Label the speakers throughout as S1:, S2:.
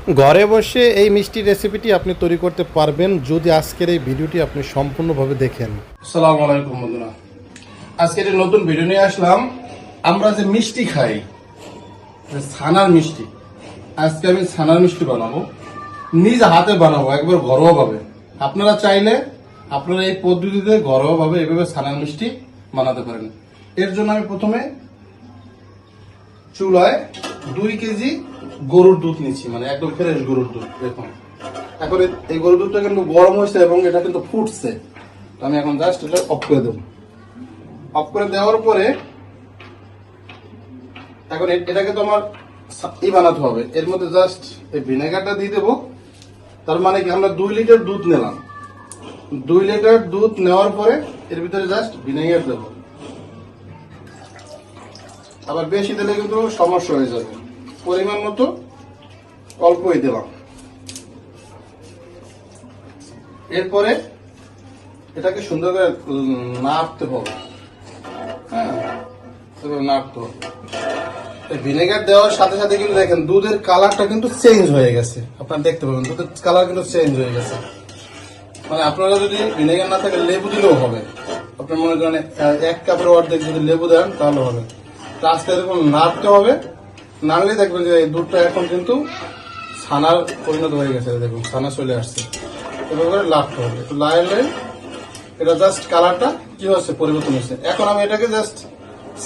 S1: ঘরে বসে এই মিষ্টি রেসিপিটি আপনি তৈরি করতে পারবেন যদি আজকের এই ভিডিওটি আপনি সম্পূর্ণভাবে দেখেন।
S2: আসসালামু আলাইকুম বন্ধুরা, আজকে একটা নতুন ভিডিও নিয়ে আসলাম। আমরা যে মিষ্টি খাই, ছানার মিষ্টি, আজকে আমি ছানার মিষ্টি বানাবো, নিজ হাতে বানাবো, একবার ঘরোয়া ভাবে। আপনারা চাইলে আপনারা এই পদ্ধতিতে ঘরোয়া ভাবে এভাবে ছানার মিষ্টি বানাতে পারেন। এর জন্য আমি প্রথমে চুলায় 2 কেজি গরুর দুধ নিচ্ছি, মানে একদম ফ্রেশ গরুর দুধ। দেখুন এখন এই গরুর দুধটা কিন্তু গরম হয়েছে এবং এটা কিন্তু ফুটছে। তো আমি এখন জাস্ট এটা অফ করে দেবো। অফ করে দেওয়ার পরে এখন এটাকে তো আমার বানাতে হবে। এর মধ্যে জাস্ট এই ভিনেগারটা দিয়ে দেবো। তার মানে কি, আমরা 2 লিটার দুধ নিলাম। 2 লিটার দুধ নেওয়ার পরে এর ভিতরে জাস্ট ভিনেগার দেবো। আবার বেশি দিলে কিন্তু সমস্যা হয়ে যাবে। পরিমাণ মতো অল্পই দিলাম। এরপরে এটাকে সুন্দর করে নাড়তে হবে। হ্যাঁ, নাড়তে হবে। ভিনেগার দেওয়ার সাথে সাথে কিন্তু দেখেন দুধের কালারটা কিন্তু চেঞ্জ হয়ে গেছে। আপনারা দেখতে পাবেন দুধের কালার কিন্তু চেঞ্জ হয়ে গেছে। মানে আপনারা যদি ভিনেগার না থাকে লেবু দিলেও হবে। আপনার মনে করেন 1 কাপের অর্ধেক যদি লেবু দেন তাহলে হবে। আস্তে এরকম নাড়তে হবে। নাড়লে দেখবেন যে এই দুধটা এখন কিন্তু ছানার পরিণত হয়ে গেছে। দেখুন ছানা চলে আসছে। এভাবে করে নাড়তে হবে। একটু লাড়লে এটা জাস্ট কালারটা কি হচ্ছে, পরিবর্তন হচ্ছে। এখন আমি এটাকে জাস্ট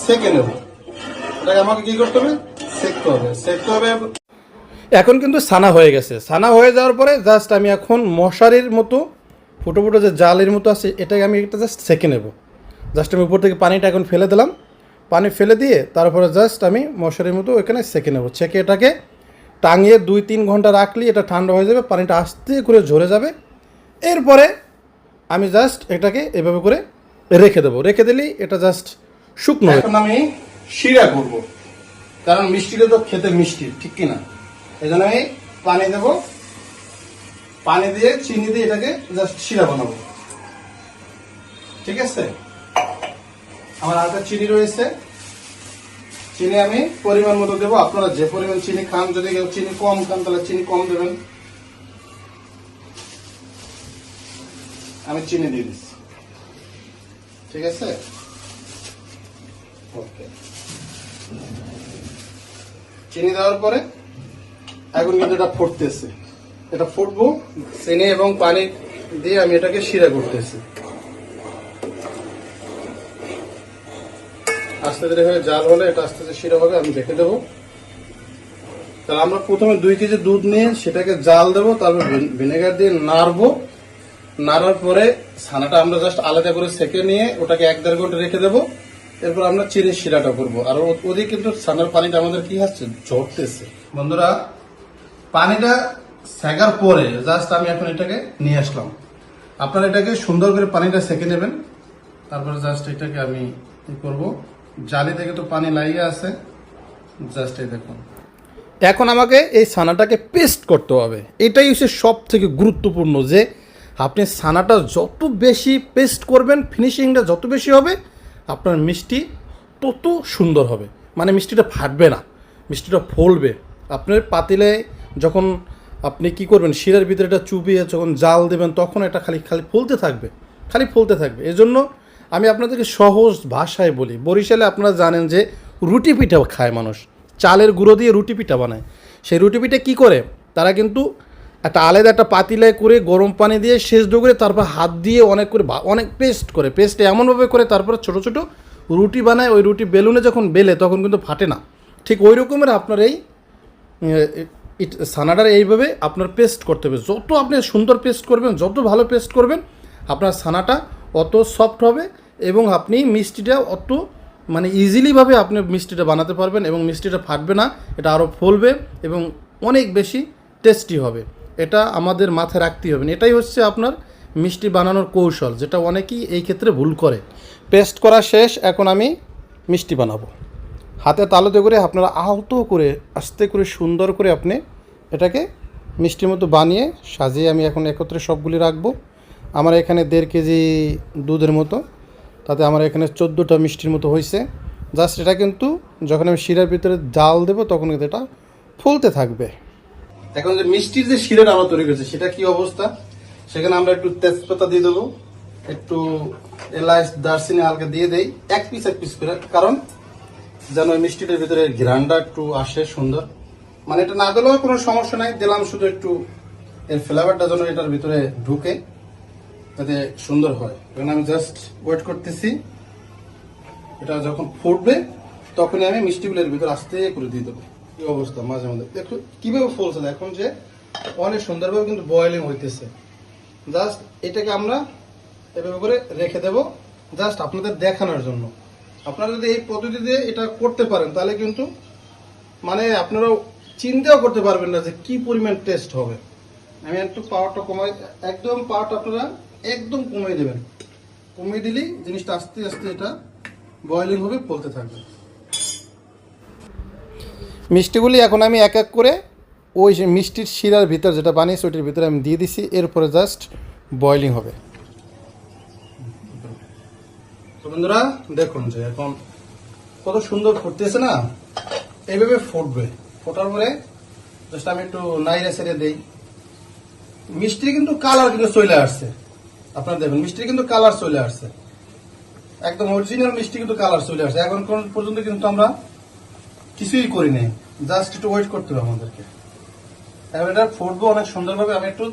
S2: সেকে নেব। এটাকে আমাকে কি করতে হবে, সেকতে হবে। সেকতে হবে।
S1: এখন কিন্তু ছানা হয়ে গেছে। ছানা হয়ে যাওয়ার পরে জাস্ট আমি এখন মশারির মতো ফুটো ফুটো যে জালের মতো আছে এটাকে আমি একটা জাস্ট সেকে নেব। জাস্ট আমি উপর থেকে পানিটা এখন ফেলে দিলাম। পানি ফেলে দিয়ে তারপরে জাস্ট আমি মশারির মতো এখানে সেকে নেব। সেকে এটাকে টাঙিয়ে 2-3 ঘন্টা রাখলে এটা ঠান্ডা হয়ে যাবে, পানিটা আস্তে করে ঝরে যাবে। এরপরে আমি জাস্ট এটাকে এভাবে করে রেখে দেবো। রেখে দিলেই এটা জাস্ট শুকনো।
S2: এখন আমি শিরা করব, কারণ মিষ্টিটা তো খেতে মিষ্টি, ঠিক কিনা? এই জন্য আমি পানি দেব। পানি দিয়ে চিনি দিয়ে এটাকে জাস্ট শিরা বানাবো। ঠিক আছে, আমার হাতে চিনি রয়েছে। চিনি আমি পরিমাণ মতো দেবো। আপনারা যে পরিমাণ চিনি খান, যদি কেউ চিনি কম খান তাহলে চিনি কম দেবেন। আমি চিনি দিয়ে দিচ্ছি। ঠিক আছে, ওকে। চিনি দেওয়ার পরে এখন কিন্তু এটা ফুটতেছে। এটা ফুটবো, চিনি এবং পানি দিয়ে আমি এটাকে শিরা করতেছি। আস্তে ধীরে হয়ে জাল হলে এটা আস্তে আস্তে শিরা হবে। আমি দেখে দেবো। তাহলে আমরা প্রথমে 2 কেজি দুধ নিয়ে সেটাকে জাল দেবো, তারপর ভিনেগার দিয়ে নাড়বো। নাড়ার পরে ছানাটা আমরা জাস্ট আলাদা করে সেকে নিয়ে ওটাকে 1-1.5 ঘন্টা রেখে দেবো। এরপর আমরা চিনির শিরাটা করবো। আর ওদিকে কিন্তু ছানার পানিটা আমাদের কি হচ্ছে, ঝরতেছে। বন্ধুরা, পানিটা সেকার পরে জাস্ট আমি এখন এটাকে নিয়ে আসলাম। আপনারা এটাকে সুন্দর করে পানিটা সেকে নেবেন। তারপরে জাস্ট এটাকে আমি কি করবো, জালি থেকে তো পানি লাগিয়ে আছে, জাস্ট এই দেখুন।
S1: এখন আমাকে এই ছানাটাকে পেস্ট করতে হবে। এটাই হচ্ছে সব থেকে গুরুত্বপূর্ণ, যে আপনি ছানাটা যত বেশি পেস্ট করবেন, ফিনিশিংটা যত বেশি হবে, আপনার মিষ্টি তত সুন্দর হবে। মানে মিষ্টিটা ফাটবে না, মিষ্টিটা ফলবে। আপনার পাতিলে যখন আপনি কি করবেন, শিরার ভিতরে এটা চুবিয়ে যখন জাল দেবেন তখন এটা খালি খালি ফুলতে থাকবে, খালি ফুলতে থাকবে। এজন্য আমি আপনাদেরকে সহজ ভাষায় বলি। বরিশালে আপনারা জানেন যে রুটি পিঠা খায় মানুষ, চালের গুঁড়ো দিয়ে রুটি পিঠা বানায়। সেই রুটি পিঠা কী করে, তারা কিন্তু একটা আলাদা একটা পাতিলায় করে গরম পানি দিয়ে সেদ্ধ করে তারপর হাত দিয়ে অনেক করে অনেক পেস্ট করে, পেস্ট এমনভাবে করে তারপরে ছোটো ছোটো রুটি বানায়। ওই রুটি বেলুনে যখন বেলে তখন কিন্তু ফাটে না। ঠিক ওই রকমের আপনার এই ছানাটার এইভাবে আপনার পেস্ট করতে হবে। যত আপনি সুন্দর পেস্ট করবেন, যত ভালো পেস্ট করবেন, আপনার ছানাটা অত সফট হবে এবং আপনি মিষ্টিটা অত মানে ইজিলিভাবে আপনি মিষ্টিটা বানাতে পারবেন এবং মিষ্টিটা ফাটবে না, এটা আরও ফলবে এবং অনেক বেশি টেস্টি হবে। এটা আমাদের মাথায় রাখতেই হবে। এটাই হচ্ছে আপনার মিষ্টি বানানোর কৌশল, যেটা অনেকেই এই ক্ষেত্রে ভুল করে। পেস্ট করা শেষ, এখন আমি মিষ্টি বানাবো। হাতে তালুতে করে আপনারা আলতো করে আস্তে করে সুন্দর করে আপনি এটাকে মিষ্টির মতো বানিয়ে সাজিয়ে আমি এখন একত্রে সবগুলি রাখবো। আমার এখানে 1.5 কেজি দুধের মতো, তাতে আমার এখানে 14টা মিষ্টির মতো হয়েছে। জাস্ট এটা কিন্তু যখন আমি শিরার ভিতরে জাল দেবো তখন কিন্তু এটা ফুলতে থাকবে।
S2: এখন যে মিষ্টির যে শিরাটা আমরা তৈরি করছি সেটা কি অবস্থা, সেখানে আমরা একটু তেজপাতা দিয়ে দেবো, একটু এলাচ দারচিনি হালকা দিয়ে দেই এক পিস করে, কারণ যেন ওই মিষ্টিটার ভিতরে ঘ্রাণটা একটু আসে সুন্দর। মানে এটা না দিলেও কোনো সমস্যা নাই, দিলাম শুধু একটু এর ফ্লেভারটা যেন এটার ভিতরে ঢুকে যাতে সুন্দর হয়। এখন আমি জাস্ট ওয়েট করতেছি, এটা যখন ফুটবে তখনই আমি মিষ্টিগুলোর ভিতরে আস্তে করে দিয়ে দেবো। কি অবস্থা মাঝে মাঝে দেখো কিভাবে ফুলছে, এখন যে অনেক সুন্দরভাবে কিন্তু বয়েলিং হইতেছে। জাস্ট এটাকে আমরা এভাবে করে রেখে দেব জাস্ট আপনাদের দেখানোর জন্য। আপনারা যদি এই পদ্ধতিতে এটা করতে পারেন তাহলে কিন্তু মানে আপনারাও চিন্তাও করতে পারবেন না যে কি পরিমাণ টেস্ট হবে। আমি একটু পাওয়ারটা কমাই, একদম পাওয়ারটা আপনারা একদম কমিয়ে দেবেন, কমিয়ে দিলেই জিনিসটা আস্তে আস্তে এটা বয়েলিং হবে, ফুলতে থাকবে।
S1: মিষ্টিগুলি এখন আমি এক এক করে ওই যে মিষ্টির শিরার ভিতর যেটা বানিয়েছি ওইটার ভিতরে আমি দিয়ে দিছি, এরপরে জাস্ট বয়েলিং হবে।
S2: তো বন্ধুরা দেখুন যে এখন কত সুন্দর ফুটতেছে না, এইভাবে ফুটবে। ফোটার পরে জাস্ট আমি একটু নাইড়ে ছেড়ে দেই। মিষ্টির কিন্তু কালার কিন্তু চলে আসছে, আপনারা দেখুন মিষ্টির কিন্তু কালার চলে আসছে, একদম অরিজিনাল মিষ্টি কিন্তু কালার চলে আসছে। এখন কোন পর্যন্ত কিন্তু আমরা কিছুই করি নাই, জাস্ট একটু ওয়েট করতে হবে আমাদেরকে। এখন এটা ফুটবো অনেক সুন্দরভাবে। আমি একটু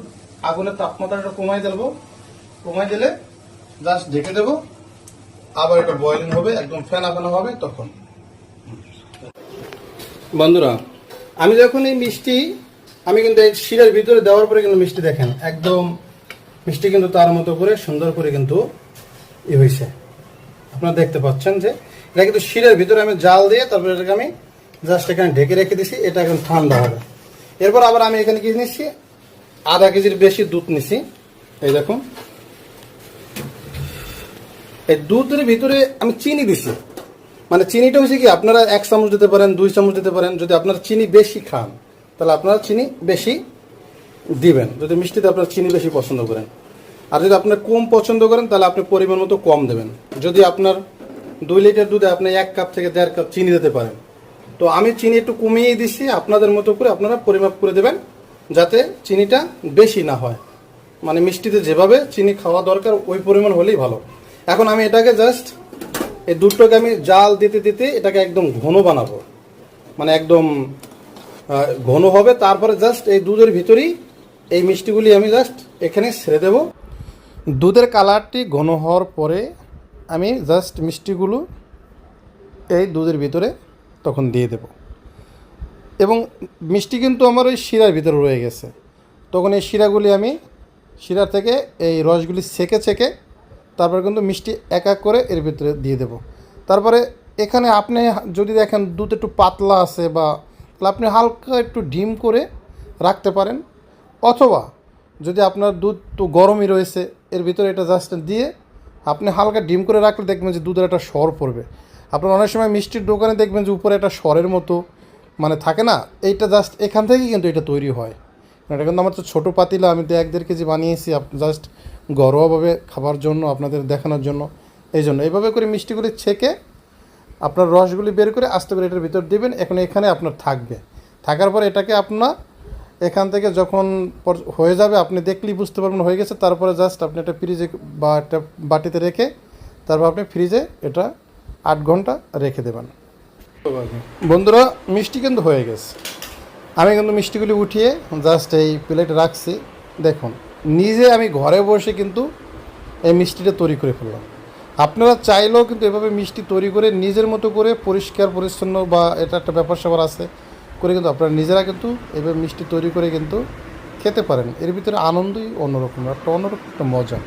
S2: আগুনের তাপমাত্রাটা কমাই দেবো, কমাই দিলে জাস্ট ঢেকে দেবো, আবার এটা বয়েলিং হবে, একদম ফেনা ফেনা হবে তখন। বন্ধুরা আমি যখন এই মিষ্টি আমি কিন্তু এই শিরার ভিতরে দেওয়ার পরে কিন্তু মিষ্টি দেখেন একদম মিষ্টি কিন্তু তার মতো করে সুন্দর করে কিন্তু হয়েছে। আপনারা দেখতে পাচ্ছেন যে এটা কিন্তু শিরার ভিতরে আমি জাল দিয়ে তারপরে এটাকে আমি জাস্ট এখানে ঢেকে রেখে দিছি, এটা এখন ঠান্ডা হবে। এরপর আবার আমি এখানে কি নিচ্ছি, আধা কেজির বেশি দুধ নিছি। এই দেখুন এই দুধের ভিতরে আমি চিনি দিছি, মানে চিনিটা হচ্ছে কি আপনারা 1 চামচ দিতে পারেন, 2 চামচ দিতে পারেন। যদি আপনারা চিনি বেশি খান তাহলে আপনারা চিনি বেশি দিবেন, যদি মিষ্টিতে আপনারা চিনি বেশি পছন্দ করেন। আর যদি আপনারা কম পছন্দ করেন তাহলে আপনি পরিমাণ মতো কম দেবেন। যদি আপনার 2 লিটার দুধে আপনি 1 কাপ থেকে 1.5 কাপ চিনি দিতে পারেন, তো আমি চিনি একটু কমিয়ে দিছি, আপনাদের মতো করে আপনারা পরিমাপ করে দেবেন যাতে চিনিটা বেশি না হয়। মানে মিষ্টিতে যেভাবে চিনি খাওয়া দরকার ওই পরিমাণ হলেই ভালো। এখন আমি এটাকে জাস্ট এই দুধটাকে আমি জাল দিতে দিতে এটাকে একদম ঘন বানাবো, মানে একদম ঘন হবে। তারপরে জাস্ট এই দুধের ভিতরেই এই মিষ্টিগুলি আমি জাস্ট এখানে ছেড়ে দেব। দুধের কালারটি ঘন হওয়ার পরে আমি জাস্ট মিষ্টিগুলো এই দুধের ভিতরে তখন দিয়ে দেব। এবং মিষ্টি কিন্তু আমার ওই শিরার ভিতরে রয়ে গেছে, তখন এই শিরাগুলি আমি শিরা থেকে এই রসগুলি ছেঁকে তারপরে কিন্তু মিষ্টি এক এক করে এর ভিতরে দিয়ে দেব। তারপরে এখানে আপনি যদি দেখেন দুধ একটু পাতলা আছে বা তাহলে আপনি হালকা একটু ডিম করে রাখতে পারেন, অথবা যদি আপনার দুধ তো গরমই রয়েছে এর ভিতরে এটা জাস্ট দিয়ে আপনি হালকা ডিম করে রাখলে দেখবেন যে দুধের একটা সর পড়বে। আপনার অনেক সময় মিষ্টির দোকানে দেখবেন যে উপরে একটা সরের মতো মানে থাকে না, এইটা জাস্ট এখান থেকেই কিন্তু এটা তৈরি হয়। এটা কিন্তু আমার তো ছোটো পাতিলা, আমি তো 1-1.5 কেজি বানিয়েছি জাস্ট ঘরোয়াভাবে খাবার জন্য, আপনাদের দেখানোর জন্য। এই জন্য এইভাবে করে মিষ্টিগুলি ছেঁকে আপনার রসগুলি বের করে আস্তে করে এটার ভিতর দেবেন। এখন এখানে আপনার থাকবে, থাকার পর এটাকে আপনার এখান থেকে যখন হয়ে যাবে আপনি দেখলেই বুঝতে পারবেন হয়ে গেছে। তারপরে জাস্ট আপনি একটা ফ্রিজে বা একটা বাটিতে রেখে তারপর আপনি ফ্রিজে এটা 8 ঘন্টা রেখে দেবেন। বন্ধুরা মিষ্টি কিন্তু হয়ে গেছে, আমি কিন্তু মিষ্টিগুলি উঠিয়ে জাস্ট এই প্লেটে রাখছি। দেখুন নিজে আমি ঘরে বসে কিন্তু এই মিষ্টিটা তৈরি করে ফেললাম। আপনারা চাইলেও কিন্তু এভাবে মিষ্টি তৈরি করে নিজের মতো করে পরিষ্কার পরিচ্ছন্ন বা এটা একটা ব্যাপার স্যাপার আছে করে কিন্তু আপনারা নিজেরা কিন্তু এভাবে মিষ্টি তৈরি করে কিন্তু খেতে পারেন। এর ভিতরে আনন্দই অন্যরকম, একটা অন্যরকম একটা মজা।